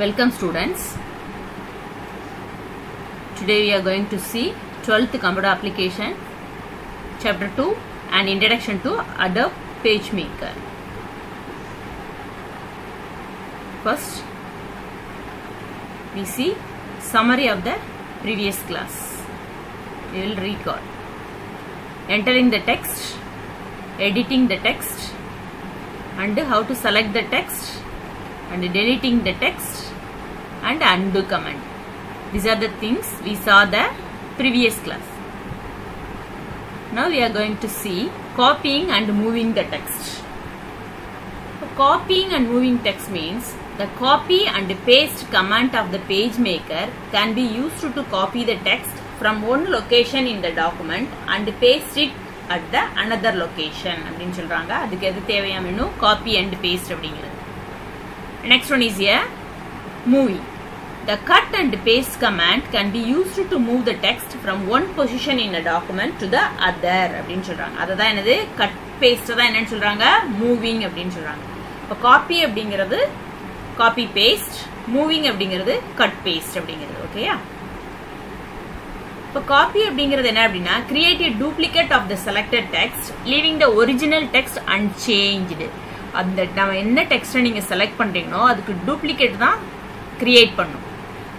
Welcome students. Today we are going to see 12th computer application chapter 2 and introduction to Adobe PageMaker. First we see summary of the previous class. We will record entering the text, editing the text, and how to select the text, and deleting the text, and undo command. These are the things we saw the previous class. Now we are going to see copying and moving the text. So copying and moving text means the copy and paste command of the PageMaker can be used to copy the text from one location in the document and paste it at the another location. அப்படினு சொல்றாங்க. அதுக்கு எது தேவையான menu copy and paste அப்படிங்கிறது. Next one is here moving. The cut and paste command can be used to move the text from one position in a document to the other அப்படினு சொல்றாங்க. அதுதான் என்னது cut paste தான் என்னன்னு சொல்றாங்க moving அப்படினு சொல்றாங்க. இப்ப copy அப்படிங்கிறது copy paste, moving அப்படிங்கிறது cut paste அப்படிங்கிறது. ஓகேயா? இப்ப copy அப்படிங்கிறது என்ன அப்படினா create a duplicate of the selected text leaving the original text unchanged. அந்த நம்ம என்ன டெக்ஸ்ட் நீங்க செலக்ட் பண்றீங்களோ அதுக்கு டூப்ளிகேட் தான் கிரியேட் பண்ணும்.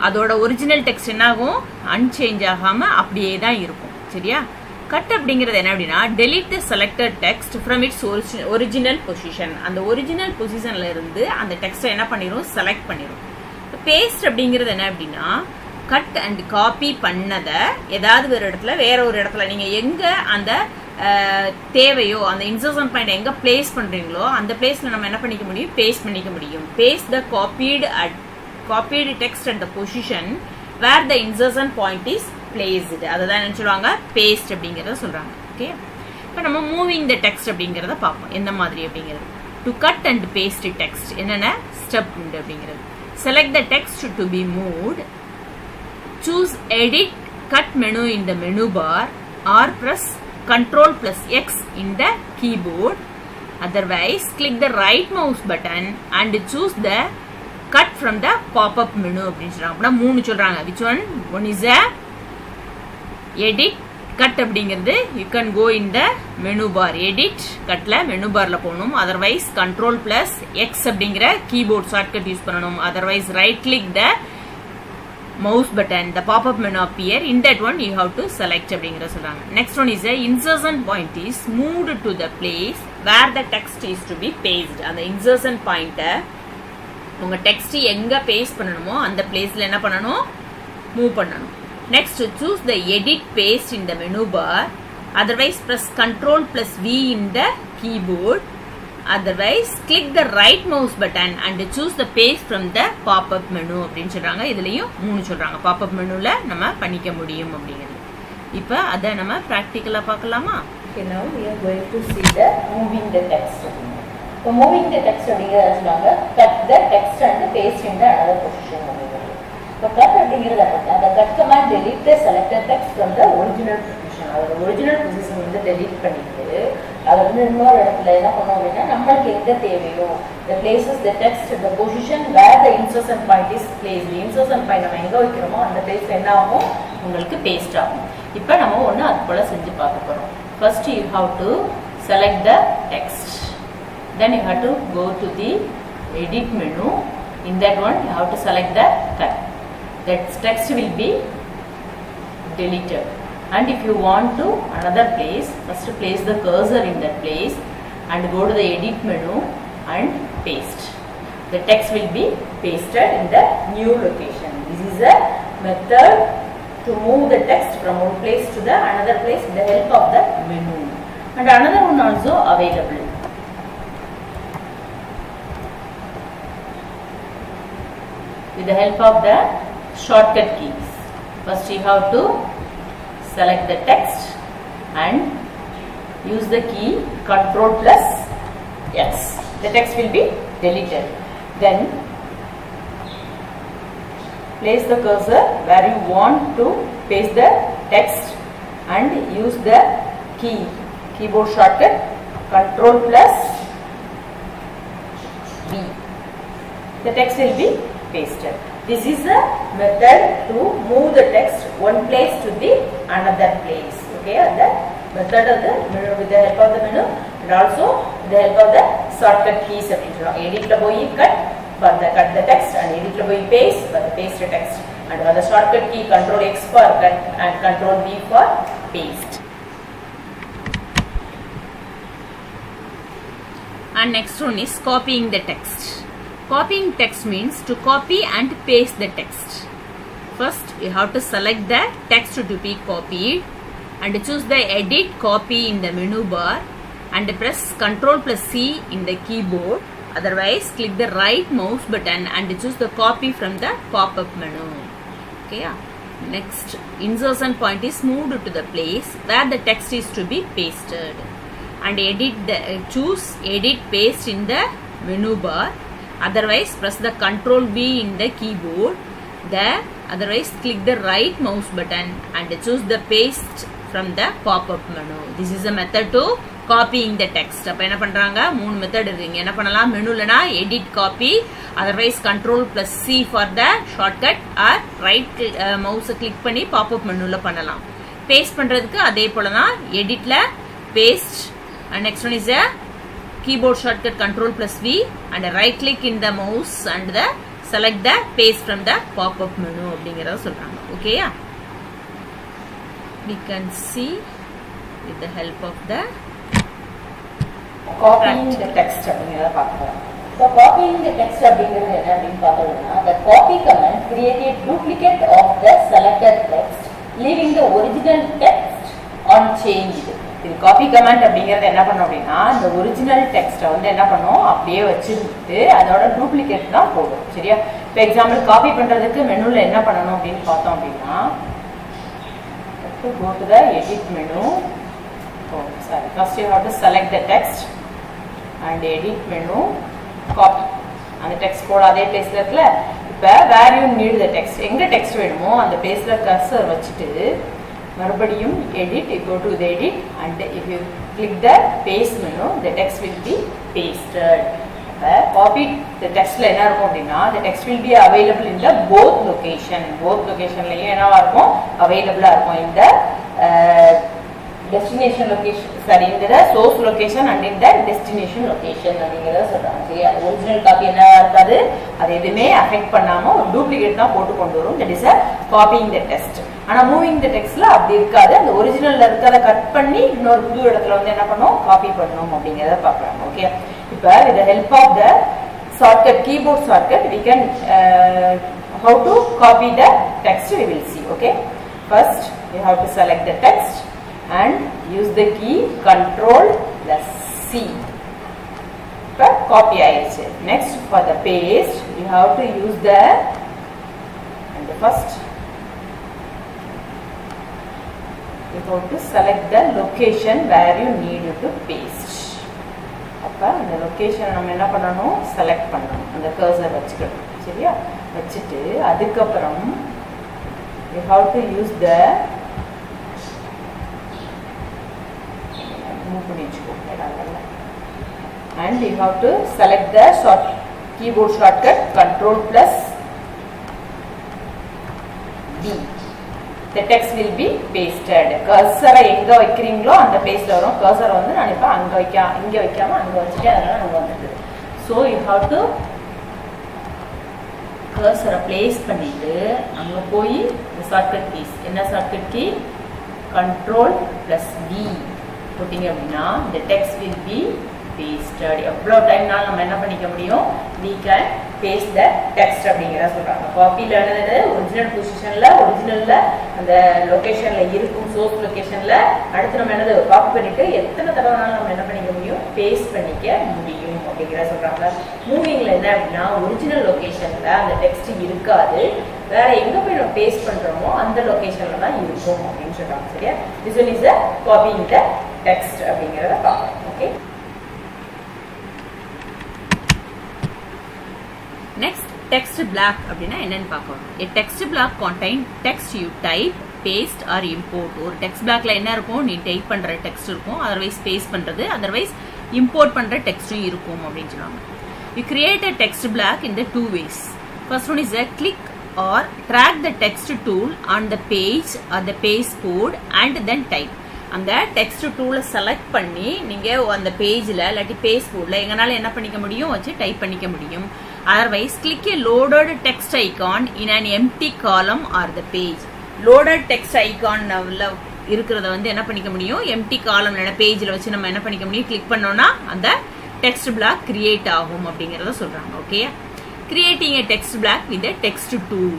அதோட ஒரிஜினல் டெக்ஸ்ட் என்ன ஆகும் அன்சேஞ்ச் ஆகாம அப்படியே தான் இருக்கும். சரியா? கட் அப்படிங்கிறது என்ன அப்படின்னா delete the selected text from its original position. அந்த ஒரிஜினல் பொசிஷன்ல இருந்து அந்த டெக்ஸ்ட் என்ன பண்ணிரும் செலக்ட் பண்ணிரும். பேஸ்ட் அப்படிங்கிறது என்ன அப்படின்னா கட் அண்ட் காப்பி பண்ணத ஏதாவது வேற ஒரு இடத்துல நீங்க எங்க அந்த தேவையோ அந்த இன்சர்ஷன் பாயிண்ட் எங்க பிளேஸ் பண்றீங்களோ அந்த பிளேஸ்ல நம்ம என்ன பண்ணிக்க முடியும் பேஸ்ட் பண்ணிக்க முடியும். Paste the copied text at the position where the insertion point is placed. அதுதான் என்ன சொல்றாங்க பேஸ்ட் அப்படிங்கறத சொல்றாங்க. ஓகே, இப்போ நம்ம மூவிங் த டெக்ஸ்ட் அப்படிங்கறத பார்ப்போம். எந்த மாதிரி அப்படிங்கிறது to cut and paste text என்னென்ன ஸ்டெப் உண்டு அப்படிங்கிறது. Select the text to be moved, choose edit cut menu in the menu bar or press Ctrl plus X in the keyboard. Otherwise click the right mouse button and choose the cut from the pop-up menu அப்படினு சொல்றாங்க. அப்ப மூணு சொல்றாங்க. which one is a edit cut அப்படிங்கிறது you can go in the menu bar. edit cutல menu barல போகணும். otherwise Ctrl plus X அப்படிங்கிற keyboard shortcut use பண்ணணும். otherwise right click the mouse button, the pop-up menu appear. In that one you have to select அப்படிங்கற சொல்றாங்க. next one is a insertion point is moved to the place where the text is to be pasted. அந்த insertion point உங்க text எங்க paste பண்ணணுமோ அந்த பிளேஸ்ல என்ன பண்ணணும் மூவ் பண்ணணும். next choose the edit paste in the menu bar. otherwise press Ctrl plus V in the keyboard. otherwise click the right mouse button and choose the paste from the pop-up menu அப்படினு சொல்றாங்க. இதுலயும் மூணு சொல்றாங்க. pop-up menuல நம்ம பண்ணிக்க முடியும் அப்படிங்கிறது. இப்போ அத நம்ம பிராக்டிகலா பார்க்கலாமா? Okay, now we are going to see the moving the text. So moving the text அப்படிங்கறது சொல்றாங்க cut the text and paste in the another position அப்படிங்கிறது. So cut அப்படிங்கறது அந்த cut command delete the selected text from the original position. அதோட original position வந்து delete பண்ணிட்டு அது வந்து இன்னொரு இடத்துல என்ன பண்ணுவோம் அப்படின்னா நம்மளுக்கு எங்க தேவையோ the places the text the position where the insertion point is placed. insertion point நம்ம எங்க வைக்கிறோமோ அந்த place என்ன ஆகும் உங்களுக்கு paste ஆகும். இப்போ நம்ம ஒண்ணு அது போல செஞ்சு பார்க்க போறோம். first you have to select the text, then you have to go to the edit menu. in that one you have to select the cut. that text will be deleted. and if you want to another place, first place the cursor in that place and go to the edit menu and paste. The text will be pasted in the new location. This is a method to move the text from one place to the another place with the help of the menu. And another one also available. With the help of the shortcut keys. First you have to select the text and use the key Ctrl plus X. The text will be deleted. Then place the cursor where you want to paste the text and use the keyboard shortcut Ctrl plus V. The text will be pasted. This is a method to move the text one place to the another place. Okay, the method of the menu with the help of the menu and also with the help of the shortcut keys. Edit la poi cut for the cut the text and edit la poi paste for the paste the text. And for the shortcut key Control X for cut and Control V for paste. And next one is copying the text. Copying text means to copy and paste the text. First, you have to select the text to be copied and choose the edit copy in the menu bar and press Ctrl plus C in the keyboard. Otherwise, click the right mouse button and choose the copy from the pop-up menu. Okay. Next, insertion point is moved to the place where the text is to be pasted. And choose edit paste in the menu bar. Otherwise press the Ctrl V in the keyboard. Otherwise click the right mouse button and choose the paste from the pop-up menu. This is a method to copying the text. அப்ப என்ன பண்றாங்க மூணு method இருக்கு. என்ன பண்ணலாம் மெனுலனா edit copy, otherwise Ctrl plus C for the shortcut or right mouse click பண்ணி pop-up மெனுல பண்ணலாம். paste பண்றதுக்கு அதே போல தான் editல paste. And next one is a keyboard shortcut Ctrl plus V and right click in the mouse and select the paste from the pop-up menu. Okay, yeah? We can see with the help of the copying the text. So copying the text the copy command create a duplicate of the selected text, leaving the original text unchanged. இது copy command அப்படிங்கிறது என்ன பண்ணும் அப்படின்னா இந்த original டெக்ஸ்ட்டை வந்து என்ன பண்ணும் அப்படியே வச்சுட்டு அதோட டூப்ளிகேட் தான் போடும். சரியா? இப்போ எக்ஸாம்பிள் காப்பி பண்ணுறதுக்கு மெனுவில் என்ன பண்ணணும் அப்படின்னு பார்த்தோம் அப்படின்னா go to the edit menu. Oh, sorry. First you have to select the text and edit menu, copy. அந்த டெக்ஸ்ட் போட அதே பிளேஸ்ல இருக்குல்ல. இப்போ where you need the text எங்க டெக்ஸ்ட் வேணுமோ அந்த பிளேஸ்ல கர்சர் வச்சுட்டு மறுபடியும் edit, you go to the edit and if you click the paste menu, the text will be pasted. Copy the text la enna irukum appadina the text will be available in the both location layum enna irukum available irukum in the destination location, sorry, in the source location and in the destination location அப்படிங்கறத சொல்றாங்க. சரியா? original copy என்ன இருக்காது, அது எதுமே affect பண்ணாம ஒரு duplicate தான் போட்டு கொண்டு வரும். that is a copying the text. ஆனா moving the textல அப்படி இருக்காது. அந்த ஒரிஜினல்ல இருக்கத கட் பண்ணி இன்னொரு புது இடத்துல வந்து என்ன பண்ணோம் காப்பி பண்ணனும் அப்படிங்கறத பார்க்கறாங்க. ஓகே, இப்போ with the help of the shortcut keyboard shortcut we can how to copy the text we will see. Okay, first you have to select the text and use the key Ctrl plus C. Copy ஆயிடுச்சு. Next for the paste you have to use the and the first you have to select the location where you need to paste. அப்ப அந்த லொகேஷனை நம்ம என்ன பண்ணணும் select பண்ணணும். அந்த cursor வச்சுக்கணும். சரியா? வச்சிட்டு அதுக்கு அப்புறம் you have to use the and you have to select the keyboard shortcut Ctrl plus D. The text will be pasted. Cursor எங்க வைக்கிறீங்களோ அந்த பேஸ்ல வரும். cursor வந்து நான் இப்ப அங்க இங்க வைக்காம அங்க வச்சிட்டேன். அதனால அங்க வந்துது. So you have to cursor place பண்ணிட்டு அங்க போய் the shortcut keys என்ன shortcut key Ctrl plus V putting அப்படினா the text will be pasted. எவ்வளவு டைம்னால நம்ம என்ன பண்ணிக்க முடியும், we can paste the text அப்படிங்கறத சொல்றாங்க. காப்பில என்னது ஒரிஜினல் பொசிஷன்ல ஒரிஜினல்ல அந்த லொகேஷன்ல இருக்கும் சோர்ஸ் லொகேஷன்ல அடுத்து நம்ம என்னது காப்பி பண்ணிட்டு எத்தனை தடவைனாலும் நம்ம என்ன பண்ணிக்க முடியும் பேஸ்ட் பண்ணிக்க முடியும் அப்படிங்கறத சொல்றாங்க. மூவிங்ல என்ன அப்படினா ஒரிஜினல் லொகேஷன்ல அந்த டெக்ஸ்ட் இருக்காது, வேற எங்க போய் நம்ம பேஸ்ட் பண்றோமோ அந்த லொகேஷன்ல தான் இருக்கும் அப்படின்னு சொல்றாங்க. சரியா? this one is a copying the text அப்படிங்கறத பார்ப்போம். ஓகே, next text block அப்படினா என்னன்னு பார்ப்போம். a text block contain text you type, paste or import. ஒரு text blockல என்ன இருக்கும், நீ டைப் பண்ற டெக்ஸ்ட் இருக்கும், otherwise paste பண்றது, otherwise import பண்ற டெக்ஸ்டும் இருக்கும் அப்படின்னு சொல்றாங்க. you create a text block in the two ways. First one is a click or drag the text tool on the page or the pasteboard and then type. அந்த text டூலை select பண்ணி நீங்கள் அந்த பேஜில் இல்லாட்டி பேஸ்போர்டில் எங்கனால என்ன பண்ணிக்க முடியும் வச்சு டைப் பண்ணிக்க முடியும். Otherwise click a loaded text icon in an empty column or the page. Loaded text icon இருக்கிறத வந்து என்ன பண்ணிக்க முடியும், எம்டி காலம் பேஜில் வச்சு நம்ம என்ன பண்ணிக்க முடியும், கிளிக் பண்ணோம்னா அந்த டெக்ஸ்ட் பிளாக் கிரியேட் ஆகும் அப்படிங்கிறத சொல்கிறாங்க. Okay, creating A text black with a text tool.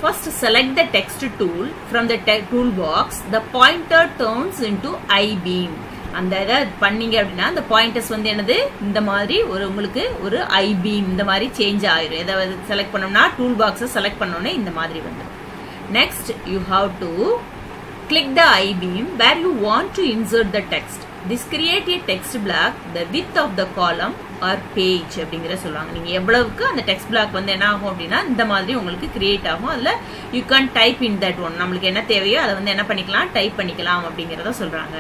First, select the text tool from the toolbox. The pointer turns into I-beam. அந்த இதை பண்ணீங்க அப்படின்னா அந்த பாயிண்டர்ஸ் வந்து என்னது, இந்த மாதிரி உங்களுக்கு ஒரு I-beam இந்த மாதிரி சேஞ்ச் ஆயிரும். எதை செலக்ட் பண்ணோம்னா டூல் பாக்ஸை செலக்ட் பண்ணோன்னே இந்த மாதிரி வந்து. Next, you have to click the I-beam where you want to insert the text. This create a text block the width of the column or page அப்படிங்கற சொல்றாங்க. நீங்க எவ்வளவுக்கு அந்த டெக்ஸ்ட் பிளாக் வந்து என்ன ஆகும் அப்படின்னா இந்த மாதிரி உங்களுக்கு கிரியேட் ஆகும். அதுல you can type in that one. நமக்கு என்ன தேவையோ அதை வந்து என்ன பண்ணிக்கலாம், டைப் பண்ணிக்கலாம் அப்படிங்கறத சொல்றாங்க.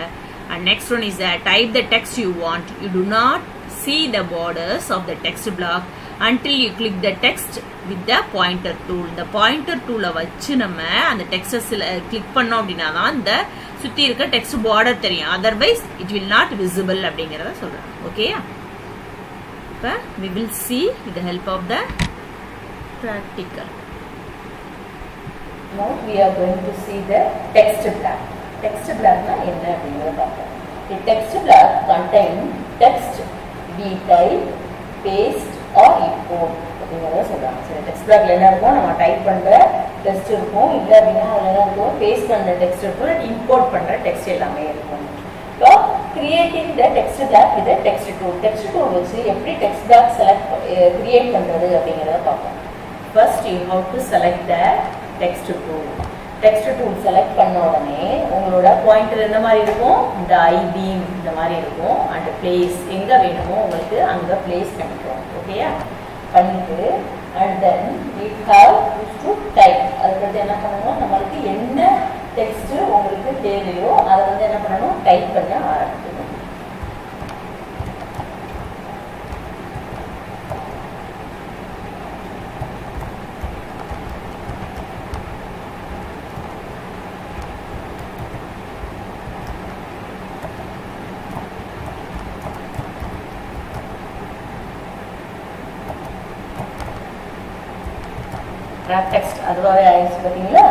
And next one is that type the text you want. You do not see the borders of the text block until you click the text with the pointer tool. The pointer tool வச்சு நம்ம அந்த டெக்ஸ்ட click பண்ணோம் அப்படின்னா தான் இந்த சுத்தி இருக்க text border தெரியும். Otherwise it will not visible அப்படிங்கறத சொல்றாங்க. ஓகேயா, இப்போ we will see with the help of the practical. Now we are going to see the text block. Text block na enna அப்படிங்கறத பார்ப்போம். The text block contain text we type, paste or import அப்படிங்கறத சொல்றாங்க. சரி, text பிளாக்ல என்ன இருக்கும், நம்ம type பண்ற டெக்ஸ்ட் இருக்கும், இல்ல அப்படின்னா அதுல என்ன இருக்கும், பேஸ்ட் பண்ற டெக்ஸ்ட் இருக்கும், இம்போர்ட் பண்ற டெக்ஸ்ட் எல்லாமே இருக்கும். So creating the text block with the text tool. Text tool வச்சு எப்படி டெக்ஸ்ட் பிளாக் கிரியேட் பண்றது அப்படிங்கறத பார்ப்போம். First you have to select the text tool. Text tool select பண்ண உடனே உங்களோட பாயிண்டர் என்ன மாதிரி இருக்கும், இந்த I-beam இந்த மாதிரி இருக்கும். and place எங்க வேணுமோ உங்களுக்கு அங்க பிளேஸ் பண்ணிக்கிறோம். ஓகேயா, பண்ணிட்டு and then we have to type. அதுக்கு என்ன பண்ணணும், நம்மளுக்கு என்ன டெக்ஸ்ட் உங்களுக்கு தேவையோ அதை வந்து என்ன பண்ணணும், டைப் பண்ண ஆரம்பிக்கணும். டெக்ஸ்ட் அதுவாகவே ஆயிடுச்சு பார்த்தீங்களா,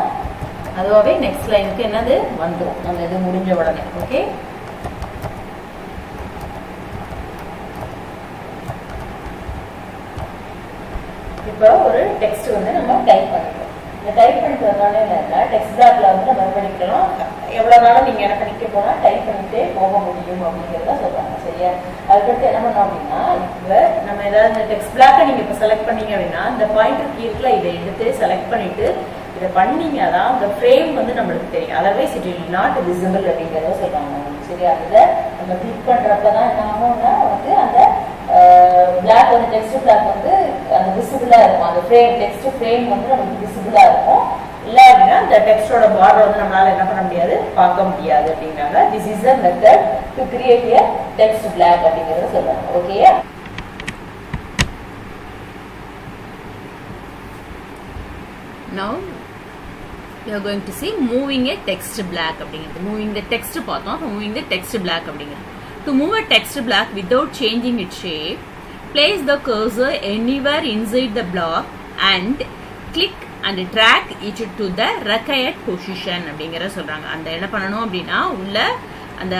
அதுவாகவே நெக்ஸ்ட் லைனுக்கு என்னது வந்துடும் நம்ம இது முடிஞ்ச உடனே. ஓகே, இப்போ ஒரு டெக்ஸ்ட் வந்து நம்ம டைப் பண்ணிக்கிறோம். இந்த டைப் பண்ணிக்கிறதுனால என்ன, டெக்ஸ்ட் பிளாக்ல வந்து நம்ம பண்ணிக்கலாம், எவ்வளவு நாளும் நீங்க என்ன பண்ணிக்க போனா டைப் பண்ணிட்டே போக முடியும் அப்படிங்கிறத சொல்றாங்க. சரியா, அதுக்கடுத்து என்ன பண்ணோம் அப்படின்னா, இப்போ நம்ம ஏதாவது இந்த டெக்ஸ்ட் பிளாக்கை நீங்க இப்போ செலக்ட் பண்ணீங்க அப்படின்னா இந்த பாயிண்டர் கீழே இதை எடுத்து செலக்ட் பண்ணிட்டு இதை பண்ணீங்க தான் இந்த ஃப்ரேம் வந்து நம்மளுக்கு தெரியும். Otherwise it will not visible அப்படிங்கிறத சொல்றாங்க. சரியா, அதை நம்ம கிளிக் பண்றப்பதான் என்ன ஆகும்னா வந்து அந்த பிளாக் வந்து டெக்ஸ்ட் பிளாக் வந்து அந்த விசிபிளா இருக்கும். அந்த ஃப்ரேம் டெக்ஸ்ட் ஃப்ரேம் வந்து நமக்கு விசிபிளா இருக்கும். இல்ல அப்படின்னா இந்த டெக்ஸ்டோட பார்டர் வந்து நம்மளால என்ன பண்ண முடியாது, பார்க்க முடியாது அப்படிங்கிறாங்க. This is a method to create a text block அப்படிங்கறத சொல்றாங்க. ஓகேயா, now we are going to see moving a text block அப்படிங்கிறது. moving the text பார்த்தோம், moving the text block அப்படிங்கிறது. To move a text block without changing its shape, place the cursor anywhere inside the block and click and drag it to the required position அப்படிங்கறத சொல்றாங்க. அந்த என்ன பண்ணணும் அப்படின்னா உள்ள அந்த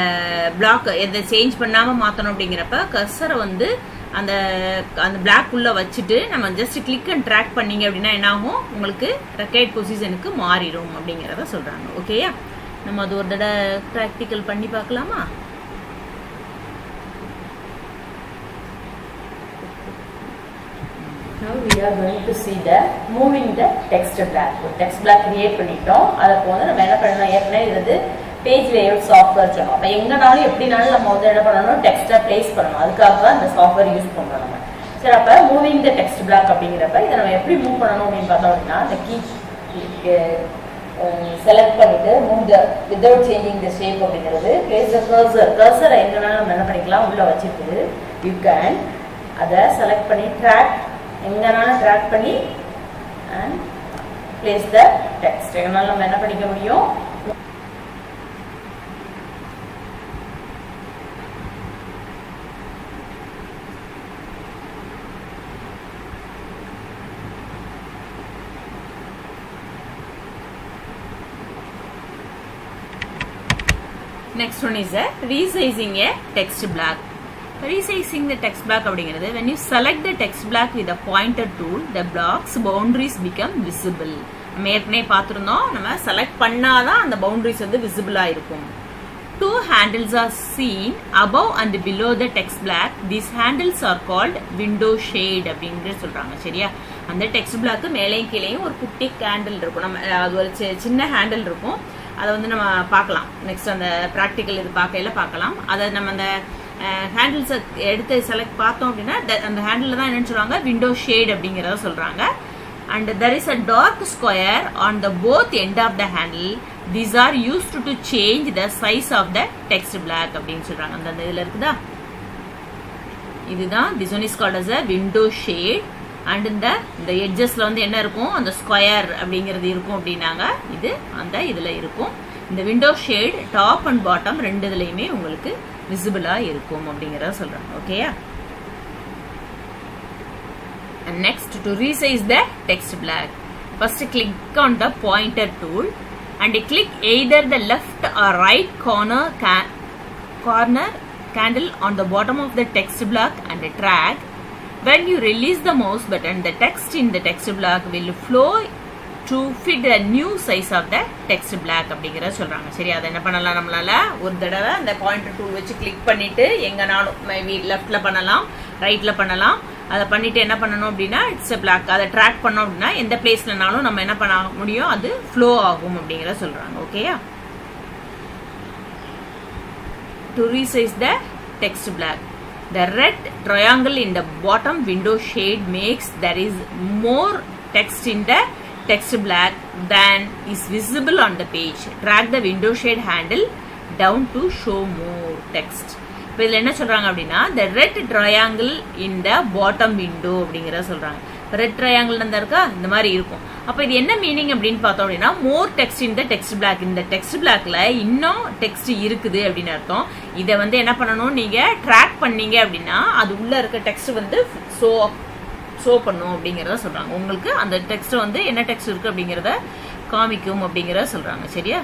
பிளாக் எதை சேஞ்ச் பண்ணாம மாத்தணும் அப்படிங்கிறப்ப கர்சரை வந்து அந்த அந்த பிளாக் உள்ள வச்சுட்டு நம்ம ஜஸ்ட் கிளிக் அண்ட் ட்ராக் பண்ணீங்க அப்படின்னா என்ன ஆகும், உங்களுக்கு ரெக்கையர்ட் பொசிஷனுக்கு மாறிடும் அப்படிங்கிறத சொல்றாங்க. ஓகேயா, நம்ம அது ஒரு தடவை ப்ராக்டிக்கல் பண்ணி பார்க்கலாமா? Now we are going to see the moving the text block. ஒரு text block create பண்ணிட்டோம். அதுக்கு வந்து நம்ம என்ன பண்ணணும், ஏற்கனவே இது பேஜ் லேஅவுட் சாஃப்ட்வேர் சொன்னோம். அப்ப எங்கனாலும் எப்படினாலும் நம்ம வந்து என்ன பண்ணணும், டெக்ஸ்டை பிளேஸ் பண்ணணும். அதுக்காக தான் இந்த சாஃப்ட்வேர் யூஸ் பண்றோம் நம்ம. சரி, அப்ப மூவிங் த டெக்ஸ்ட் பிளாக் அப்படிங்கிறப்ப இதை நம்ம எப்படி மூவ் பண்ணணும் அப்படின்னு பார்த்தோம் அப்படின்னா இந்த கீ செலக்ட் பண்ணிட்டு move the without changing the shape அப்படிங்கிறது பிளேஸ் த கர்சர். கர்சரை எங்கனாலும் நம்ம என்ன பண்ணிக்கலாம், உள்ள வச்சுட்டு யூ கேன் அதை செலக்ட் பண்ணி ட்ராக் எங்கனாலும் drag பண்ணி and place the text. எங்கனாலும் நம்ம என்ன பண்ணிக்க முடியும்? Next one is resizing a text block. Resizing the text block அப்படிங்கிறது when you select the text block with a pointer tool, the block's boundaries become visible. நம்ம ஏற்கனவே பார்த்திருந்தோம், நம்ம select பண்ணாதான் அந்த boundaries வந்து visible-ஆ இருக்கும். Two handles are seen above and below the text block. These handles are called window shade அப்படினு சொல்றாங்க. சரியா? அந்த text block மேலேயும் கீழேயும் ஒரு குட்டி ஹேண்டில் இருக்கும். நம்ம அது ஒரு சின்ன ஹேண்டில் இருக்கும். அதை வந்து நம்ம பார்க்கலாம். நெக்ஸ்ட் அந்த பிராக்டிக்கல் இது பார்க்கலாம். அதை நம்ம அந்த ஹேண்டில்ஸை எடுத்து செலக்ட் பார்த்தோம் அப்படின்னா அந்த ஹேண்டில் தான் என்னன்னு சொல்றாங்க, விண்டோ ஷேட் அப்படிங்கிறத சொல்றாங்க. And there is a dark square on the both end of the handle. These are used to change the size of the text block அப்படின்னு சொல்றாங்க. அந்த இதுல இருக்குதா, இதுதான் this one is called as a window shade. And இந்த எட்ஜஸ்ல வந்து என்ன இருக்கும், அந்த ஸ்கொயர் அப்படிங்கிறது இருக்கும் அப்படின்னாங்க. இது அந்த இதுல இருக்கும். இந்த window shade top and bottom ரெண்டு இதுலயுமே உங்களுக்கு விசிபிளா இருக்கும் அப்படிங்கறத சொல்றாங்க. ஓகேயா? And next, to resize the text block, first click on the pointer tool and click either the left or right corner candle on the bottom of the text block and drag. When you release the mouse button, the text in the text block will flow to fit the new size of the text block அப்படிங்கறத சொல்றாங்க. சரி, அதை என்ன பண்ணலாம், நம்மளால ஒரு தடவை அந்த பாயிண்டர் டூல் வச்சு கிளிக் பண்ணிட்டு எங்கனாலும் மேபி லெஃப்ட்ல பண்ணலாம், ரைட்ல பண்ணலாம். அதை பண்ணிட்டு என்ன பண்ணணும் அப்படின்னா இட்ஸ் a block. அதை ட்ராக் பண்ணோம் அப்படின்னா எந்த பிளேஸ்லனாலும் நம்ம என்ன பண்ண முடியும், அது ஃப்ளோ ஆகும் அப்படிங்கறத சொல்றாங்க. ஓகேயா? To resize the text block, the red triangle in the bottom window shade makes there is more text in the text block than is visible on the page. Drag the window shade handle down to show more text. இப்போ இதில் என்ன சொல்றாங்க அப்படின்னா the red triangle in the bottom window அப்படிங்கிறத சொல்றாங்க. Red triangle தான் இருக்கா, இந்த மாதிரி இருக்கும். அப்போ இது என்ன மீனிங் அப்படின்னு பார்த்தோம் அப்படின்னா more text in the text block. இந்த டெக்ஸ்ட் பிளாக்ல இன்னும் டெக்ஸ்ட் இருக்குது அப்படின்னு அர்த்தம். இதை வந்து என்ன பண்ணணும், நீங்க ட்ராக் பண்ணீங்க அப்படின்னா அது உள்ள இருக்க டெக்ஸ்ட் வந்து ஷோ பண்ணும் அப்படிங்கறத சொல்றாங்க. உங்களுக்கு அந்த டெக்ஸ்ட் வந்து என்ன டெக்ஸ்ட் இருக்கு அப்படிங்கறத காமிக்கும் அப்படிங்கறத சொல்றாங்க. சரியா?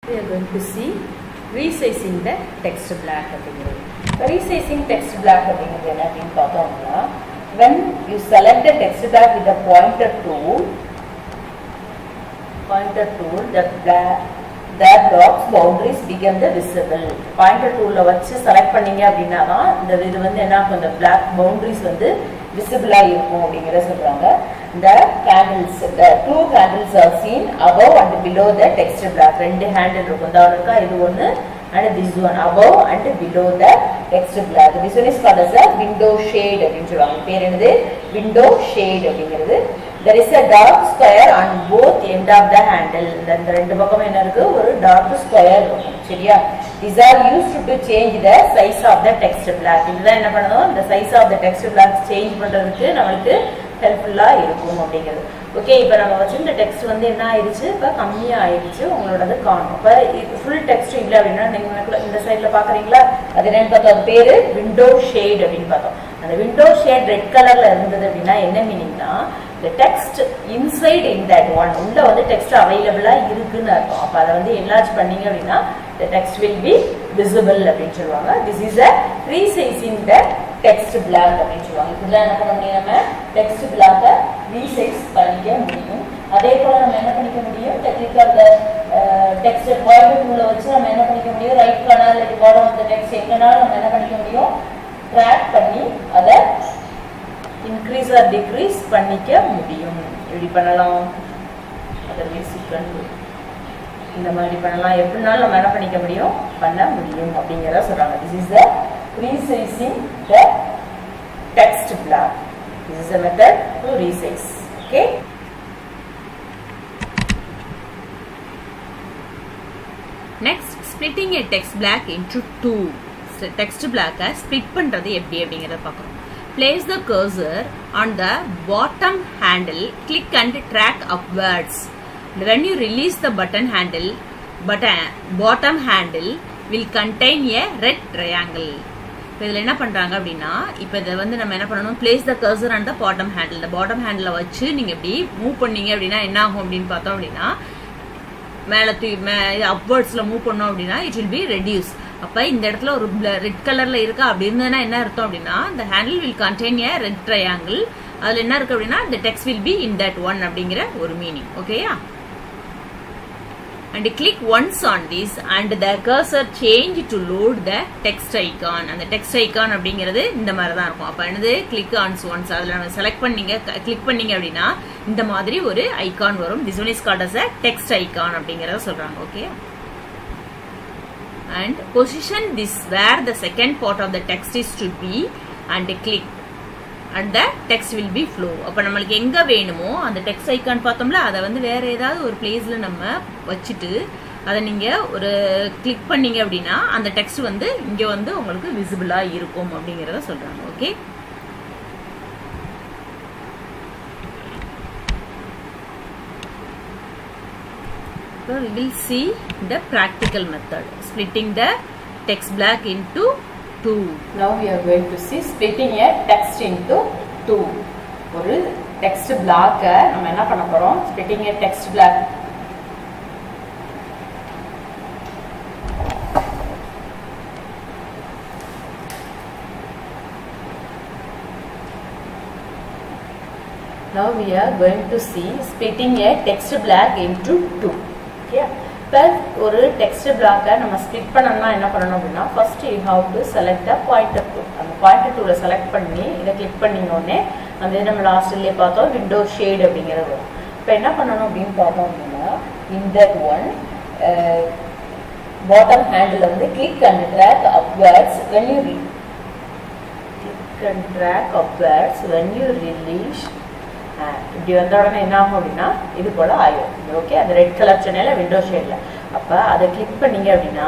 We are going to see resizing the text block. Resizing text block when you select the text block with the pointer tool, the blocks boundaries become the visible. Pointer tool la vachu select பண்ணீங்க அப்படினா இந்த இது வந்து என்ன ஆகும், இந்த black boundaries வந்து visible ஆ இருக்கும் அப்படிங்கற சொல்றாங்க. The handles, the two handles are seen above and below the text block. ரெண்டு handle இருக்கும். தானக்கா இது ஒன்னு and this one above and below the text block. This one is called as a window shade அப்படினு சொல்றாங்க. பேர் என்னது? window shade அப்படிங்கிறது. There is a dark square on both end of the handle. இந்த ரெண்டு பக்கமும் என்ன இருக்கு? ஒரு dark square இருக்கும். சரியா? These are used to change the size of the text block. இதுதான் என்ன பண்ணனும்? the size of the text block change பண்றதுக்கு நமக்கு ஹெல்ப்ஃபுல்லா இருக்கும் அப்படிங்கிறது. ஓகே, இப்போ நம்ம வச்சிருந்த டெக்ஸ்ட் வந்து என்ன ஆயிடுச்சு? இப்போ கம்மியா ஆயிடுச்சு. உங்களோடது காணும். இப்போ ஃபுல் டெக்ஸ்ட் இல்ல அப்படின்னா நீங்க இந்த சைடுல பாக்குறீங்களா? அது என்னன்னு பார்த்தோம், அது பேரு விண்டோ ஷேட் அப்படின்னு பார்த்தோம். அந்த விண்டோ ஷேட் ரெட் கலர்ல இருந்தது அப்படின்னா என்ன மீனிங்னா, the text inside in that one உள்ள வந்து டெக்ஸ்ட் அவைலபிளா இருக்குன்னு அர்த்தம். அப்ப அதை வந்து enlarge பண்ணீங்க அப்படின்னா the text will be visible அப்படின்னு சொல்லுவாங்க. This is a resizing the text block அப்படின்னு சொல்லுவாங்க. இதெல்லாம் என்ன பண்ண முடியும், நம்ம text block resize பண்ணிக்க முடியும். அதே போல நம்ம என்ன பண்ணிக்க முடியும், டெக்னிக்கல் டெக்ஸ்ட் பாயிண்ட் டூல வச்சு நம்ம என்ன பண்ணிக்க முடியும், ரைட் கார்னர் இல்ல பாட்டம் ஆஃப் தி டெக்ஸ்ட் எங்கனாலும் நம்ம என்ன பண்ணிக்க முடியும், ட்ராக் பண்ணி அதை increase or decrease பண்ணிக்க முடியும். எப்படி பண்ணலாம், அதர்வைஸ் இந்த மாதிரி பண்ணலாம். எப்படினாலும் நம்ம என்ன பண்ணிக்க முடியும், பண்ண முடியும் அப்படிங்கறத சொல்றாங்க. This is the resizing the text block. This is a method to resize. Okay. Next, splitting a text block into two. Text block split பண்றது எப்படி அப்படிங்கறத பார்க்கறோம். Place the cursor on the bottom handle, click and drag upwards. When you release the bottom handle will contain a red triangle. இதில் என்ன பண்றாங்க அப்படின்னா, இப்போ இதை வந்து நம்ம என்ன பண்ணணும், place the cursor on the bottom handle. இந்த bottom handle வச்சு நீங்க இப்படி மூவ் பண்ணீங்க அப்படின்னா என்ன ஆகும் அப்படின்னு பார்த்தோம் அப்படின்னா, மேல upwardsல மூவ் பண்ணோம் அப்படின்னா it will be reduced. அப்ப இந்த இடத்துல ஒரு ரெட் கலர்ல இருக்கா அப்படி இருந்ததுன்னா என்ன அர்த்தம் அப்படின்னா, the handle will contain a red triangle. அதுல என்ன இருக்கு அப்படின்னா, the text will be in that one அப்படிங்கிற ஒரு மீனிங். ஓகேயா? And click once on this and the cursor change to load the text icon. அந்த text icon அப்படிங்கிறது இந்த மாதிரி தான் இருக்கும். அப்ப என்னது, click once அதுல நம்ம செலக்ட் பண்ணீங்க, கிளிக் பண்ணீங்க அப்படின்னா இந்த மாதிரி ஒரு ஐகான் வரும். This one is called as a text icon அப்படிங்கறத சொல்றாங்க. Okay, and position this where the second part of the text is to be and click and the text will be flow. அப்ப நமக்கு எங்க வேணுமோ அந்த text icon பார்த்தோம்ல, அதை வந்து வேற ஏதாவது ஒரு பிளேஸ்ல நம்ம வச்சுட்டு அதை நீங்க ஒரு கிளிக் பண்ணீங்க அப்படின்னா அந்த டெக்ஸ்ட் வந்து இங்க வந்து உங்களுக்கு விசிபிளா இருக்கும் அப்படிங்கறத சொல்றாங்க. Okay, so we will see the practical method, splitting the text block into two. Now we are going to see splitting a text into two. ஒரு text block நம்ம என்ன பண்ண போறோம், splitting a text block. Now we are going to see splitting a text block into two. Okay. இப்போ ஒரு text பிளாக்கை நம்ம split பண்ணணும்னா என்ன பண்ணணும் அப்படின்னா, first you have to select a pointer tool. அந்த பாயிண்டர் டூலை செலக்ட் பண்ணி இதை கிளிக் பண்ணிங்க உடனே அந்த நம்ம லாஸ்ட்லேயே பார்த்தோம் விண்டோ ஷேட் அப்படிங்கிறது வரும். இப்போ என்ன பண்ணணும் அப்படின்னு பார்த்தோம் அப்படின்னா, இந்த ஒன் பாட்டம் ஹேண்டில் வந்து click and drag upwards when you click and drag upwards when you release. இப்படி வந்த உடனே என்ன ஆகும் அப்படின்னா இது போல ஆயிடும். ஓகே, அந்த ரெட் கலர் சொன்னால விண்டோ ஷேட்ல. அப்ப அதை கிளிக் பண்ணீங்க அப்படின்னா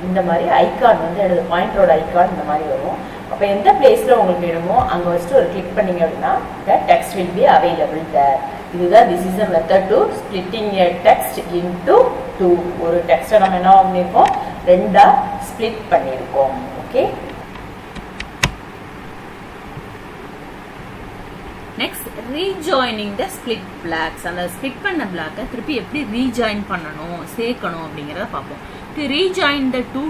இந்த மாதிரி ஐகான் வந்து எனது பாயிண்டரோட ஐகான் இந்த மாதிரி வரும். அப்ப எந்த பிளேஸ்ல உங்களுக்கு வேணுமோ அங்க வச்சுட்டு ஒரு கிளிக் பண்ணீங்க அப்படின்னா the text will be available there. இதுதான் this is a method to splitting a text into two. ஒரு டெக்ஸ்ட நம்ம என்ன பண்ணிருக்கோம், ரெண்டா ஸ்ப்ளிட் பண்ணிருக்கோம். Okay, Next, rejoining the split blacks. அந்த split பண்ண black திருப்பி எப்படி rejoin பண்ணணும் சேர்க்கணும் அப்படிங்கறத பாப்போம். To rejoin the two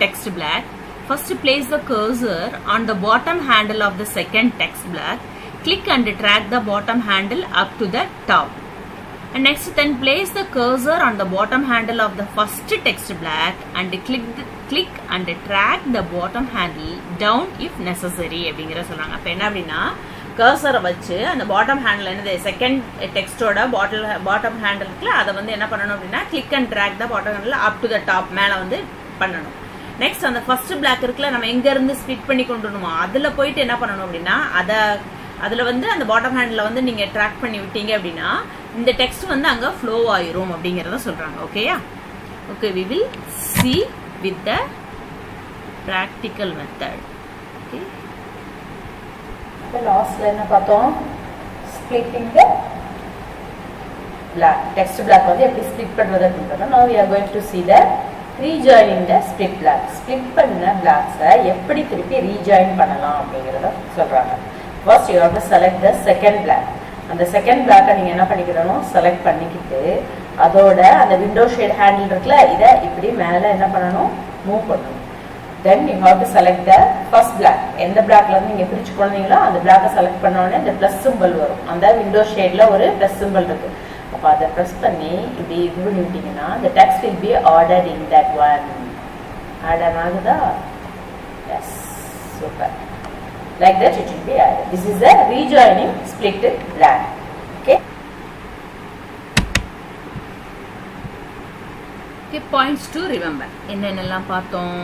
text black, first place the cursor on the bottom handle of the second text black. Click and drag the bottom handle up to the top. And next, then place the cursor on the bottom handle of the first text black and click and drag the bottom handle down if necessary. அப்படிங்கற சொல்றாங்க. அப்ப என்ன அப்படினா cursor வச்சு அந்த bottom handle என்னது second text ஓட bottom handle-ல அத வந்து என்ன பண்ணனும் அப்படினா click and drag the bottom handle up to the top மேல வந்து பண்ணனும். Next, அந்த first black இருக்குல நம்ம எங்க இருந்து ஸ்ப்ளிட் பண்ணி கொண்டு வரணுமோ அதுல போயிட்டு என்ன பண்ணனும் அப்படினா அதுல வந்து அந்த bottom handle-ல வந்து நீங்க ட்ராக் பண்ணி விட்டீங்க அப்படினா இந்த டெக்ஸ்ட் வந்து அங்க ஃப்ளோ ஆயிரும் அப்படிங்கறத சொல்றாங்க. ஓகேயா? Okay, we will see with the practical method. Okay. The last line பார்த்தோம் splitting the black text black வந்து எப்படி split பண்றது அப்படிங்கறத. Now we are going to see the rejoining the split black. Split பண்ண blacks எப்படி திருப்பி rejoin பண்ணலாம் அப்படிங்கறத சொல்றாங்க. First you have to select the second black. அந்த செகண்ட் பிளாக்கை நீங்க என்ன பண்ணிக்கணும் செலக்ட் பண்ணிக்கிட்டு அதோட அந்த விண்டோ ஷேட் ஹேண்டில் இருக்குல இத இப்படி மேல என்ன பண்ணணும் மூவ் பண்ணணும். Then you have to select the first black. எந்த பிளாக்ல இருந்து நீங்க பிரிச்சு கொண்டீங்களோ அந்த பிளாக்கை செலக்ட் பண்ண உடனே இந்த பிளஸ் சிம்பல் வரும். அந்த விண்டோ ஷேட்ல ஒரு பிளஸ் சிம்பல் இருக்கு. அப்ப அத பிரஸ் பண்ணி இப்படி இது பண்ணிட்டீங்கன்னா the text will be ordered in that one. Order ஆகுதா? Yes, super. Like that it will be added. This is the rejoining split black. Okay. Okay, points to remember. என்னென்னலாம் பார்த்தோம்?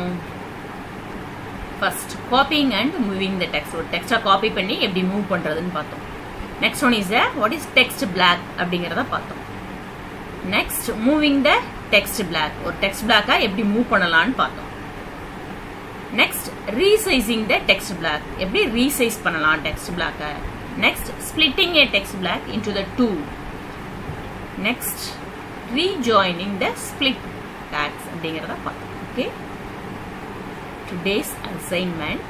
First, copying and moving the text. ஒரு டெக்ஸ்டை copy பண்ணி எப்படி move பண்றதுன்னு பார்த்தோம். Next one is what is text black அப்படிங்கறத பார்த்தோம். Next, moving the text black. ஒரு text black-ஐ எப்படி மூவ் பண்ணலாம்னு பார்த்தோம். Next, resizing the text black. எப்படி resize பண்ணலாம் text black. Next, splitting a text black into the two. Next, rejoining the split blacks அப்படிங்கறத பார்த்தோம். Okay. Today's assignment.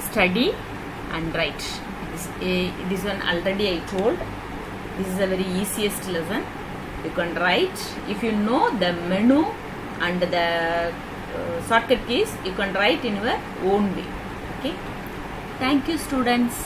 Study and write. This one already I told. This is a very easiest lesson. You can write. If you know the menu and the shortcut keys, you can write in your own way. Okay. Thank you, students.